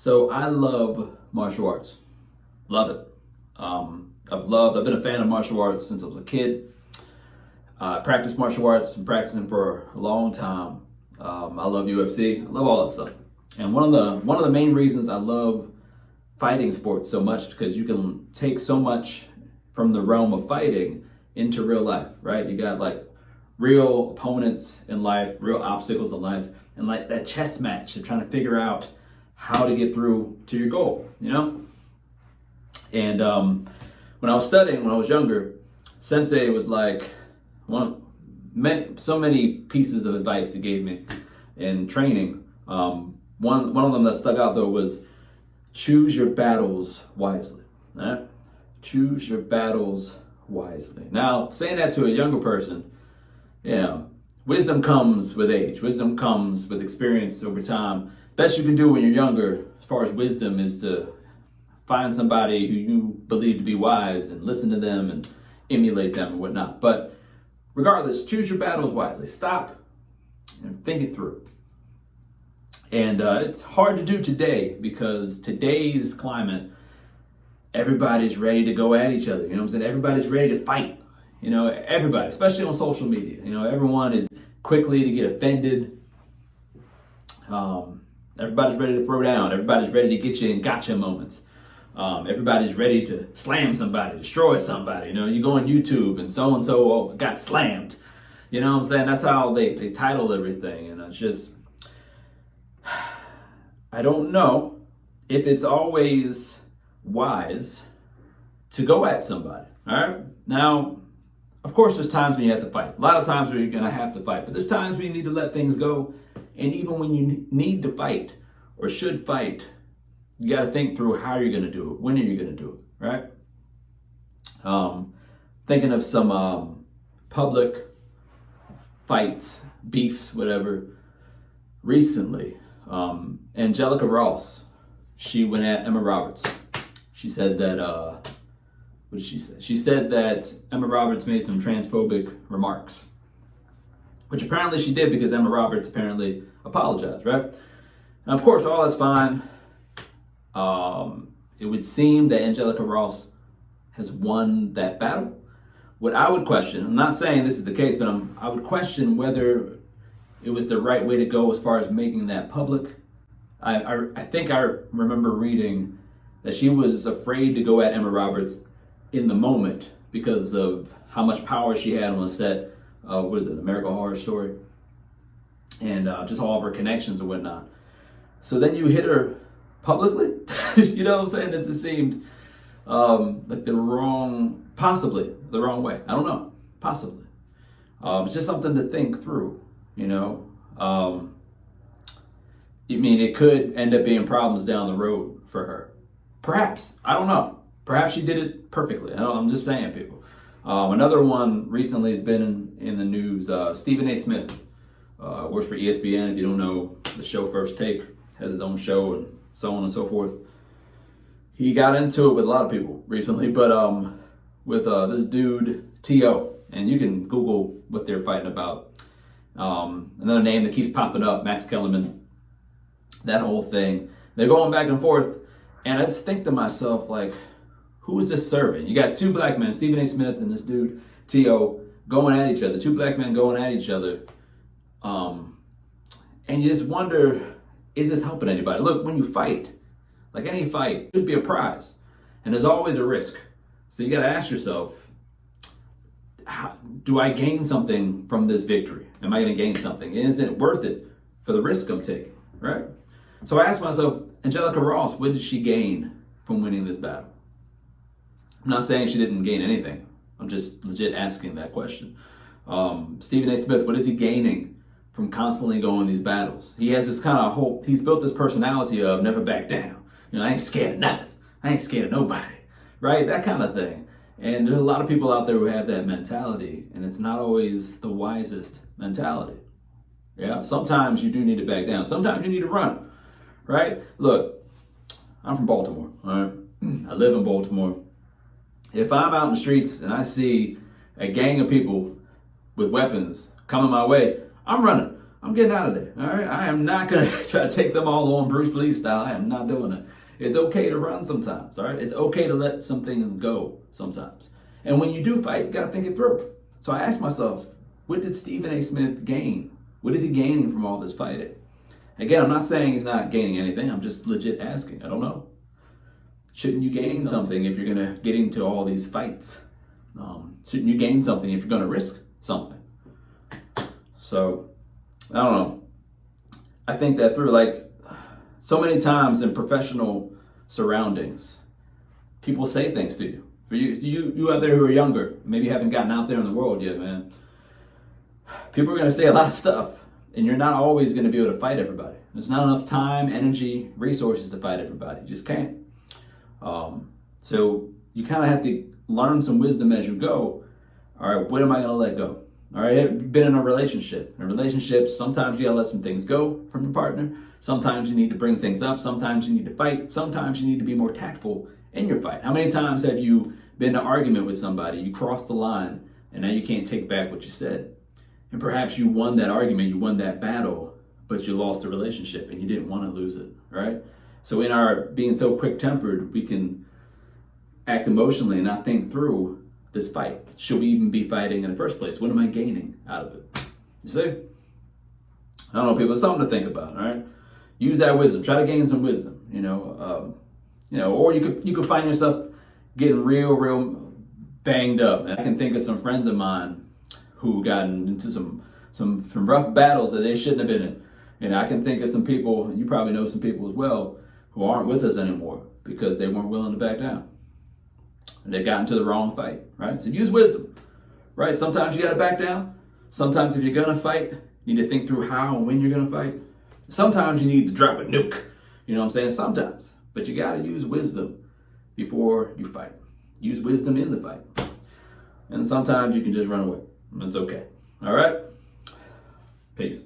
So I love martial arts. Love it. I've been a fan of martial arts since I was a kid. I practiced martial arts, been practicing for a long time. I love UFC. I love all that stuff. And one of the main reasons I love fighting sports so much because you can take so much from the realm of fighting into real life, right? You got like real opponents in life, real obstacles in life, and like that chess match of trying to figure out how to get through to your goal, you know? And when I was studying, when I was younger, Sensei was like so many pieces of advice he gave me in training. One of them that stuck out though was choose your battles wisely. Right? Choose your battles wisely. Now, saying that to a younger person, you know, wisdom comes with age. Wisdom comes with experience over time. Best you can do when you're younger, as far as wisdom, is to find somebody who you believe to be wise and listen to them and emulate them and whatnot. But regardless, choose your battles wisely. Stop and think it through. And it's hard to do today because today's climate, everybody's ready to go at each other. You know what I'm saying? Everybody's ready to fight. You know, everybody, especially on social media. You know, everyone is quickly to get offended. Everybody's ready to throw down. Everybody's ready to get you in gotcha moments. Everybody's ready to slam somebody, destroy somebody. You know, you go on YouTube and so got slammed. You know what I'm saying? That's how they title everything. And it's just, I don't know if it's always wise to go at somebody. All right? Now, of course, there's times when you have to fight. A lot of times where you're going to have to fight. But there's times when you need to let things go. And even when you need to fight or should fight, you got to think through how you're going to do it. When are you going to do it, right? Thinking of some public fights, beefs, whatever. Recently, Angelica Ross, she went at Emma Roberts. She said that, what did she say? She said that Emma Roberts made some transphobic remarks, which apparently she did because Emma Roberts apparently apologized, right? And of course, all that's fine. It would seem that Angelica Ross has won that battle. What I would question, I'm not saying this is the case, but I would question whether it was the right way to go as far as making that public. I think I remember reading that she was afraid to go at Emma Roberts in the moment because of how much power she had on the set of, what is it, American Horror Story? And just all of her connections and whatnot. So then you hit her publicly? You know what I'm saying? It just seemed like possibly the wrong way. I don't know. Possibly. It's just something to think through, you know? I mean, it could end up being problems down the road for her. Perhaps. I don't know. Perhaps she did it perfectly. I'm just saying, people. Another one recently has been in the news. Stephen A. Smith works for ESPN. If you don't know, the show First Take has his own show and so on and so forth. He got into it with a lot of people recently, but with this dude, T.O., and you can Google what they're fighting about. Another name that keeps popping up, Max Kellerman, that whole thing. They're going back and forth, and I just think to myself, like, who is this serving? You got two black men, Stephen A. Smith and this dude, T.O., going at each other, two black men going at each other. And you just wonder, is this helping anybody? Look, when you fight, like any fight, it should be a prize. And there's always a risk. So you got to ask yourself, do I gain something from this victory? Am I going to gain something? Is it worth it for the risk I'm taking, right? So I asked myself, Angelica Ross, what did she gain from winning this battle? I'm not saying she didn't gain anything. I'm just legit asking that question. Stephen A. Smith, what is he gaining from constantly going these battles? He has this kind of hope. He's built this personality of never back down. You know, I ain't scared of nothing. I ain't scared of nobody, right? That kind of thing. And there's a lot of people out there who have that mentality, and it's not always the wisest mentality. Yeah, sometimes you do need to back down. Sometimes you need to run, right? Look, I'm from Baltimore, all right? I live in Baltimore. If I'm out in the streets and I see a gang of people with weapons coming my way, I'm running. I'm I'm getting out of there. All right, I am not gonna try to take them all on Bruce Lee style. I am not doing it. It's okay to run sometimes. All right, it's okay to let some things go sometimes. And when you do fight, you gotta think it through. So I asked myself, what did Stephen A. Smith gain? What is he gaining from all this fighting? Again, I'm not saying he's not gaining anything. I'm just legit asking. I don't know. Shouldn't you gain something if you're gonna get into all these fights? Shouldn't you gain something if you're gonna risk something? So, I don't know. I think that through, like, so many times in professional surroundings, people say things to you. For you out there who are younger, maybe haven't gotten out there in the world yet, man. People are gonna say a lot of stuff, and you're not always gonna be able to fight everybody. There's not enough time, energy, resources to fight everybody. You just can't. So you kind of have to learn some wisdom as you go. All right, what am I going to let go? All right, you've been in a relationship. In relationships, sometimes you got to let some things go from your partner. Sometimes you need to bring things up. Sometimes you need to fight. Sometimes you need to be more tactful in your fight. How many times have you been in an argument with somebody, you crossed the line, and now you can't take back what you said? And perhaps you won that argument, you won that battle, but you lost the relationship and you didn't want to lose it, right? So in our being so quick-tempered, we can act emotionally and not think through this fight. Should we even be fighting in the first place? What am I gaining out of it? You see? I don't know, people. It's something to think about. All right, use that wisdom. Try to gain some wisdom. Or you could find yourself getting real banged up. And I can think of some friends of mine who gotten into some rough battles that they shouldn't have been in. And I can think of some people, and you probably know some people as well, who aren't with us anymore because they weren't willing to back down. They got into the wrong fight, right? So use wisdom, right? Sometimes you got to back down. Sometimes if you're going to fight, you need to think through how and when you're going to fight. Sometimes you need to drop a nuke. You know what I'm saying? Sometimes. But you got to use wisdom before you fight. Use wisdom in the fight. And sometimes you can just run away. It's okay. All right? Peace.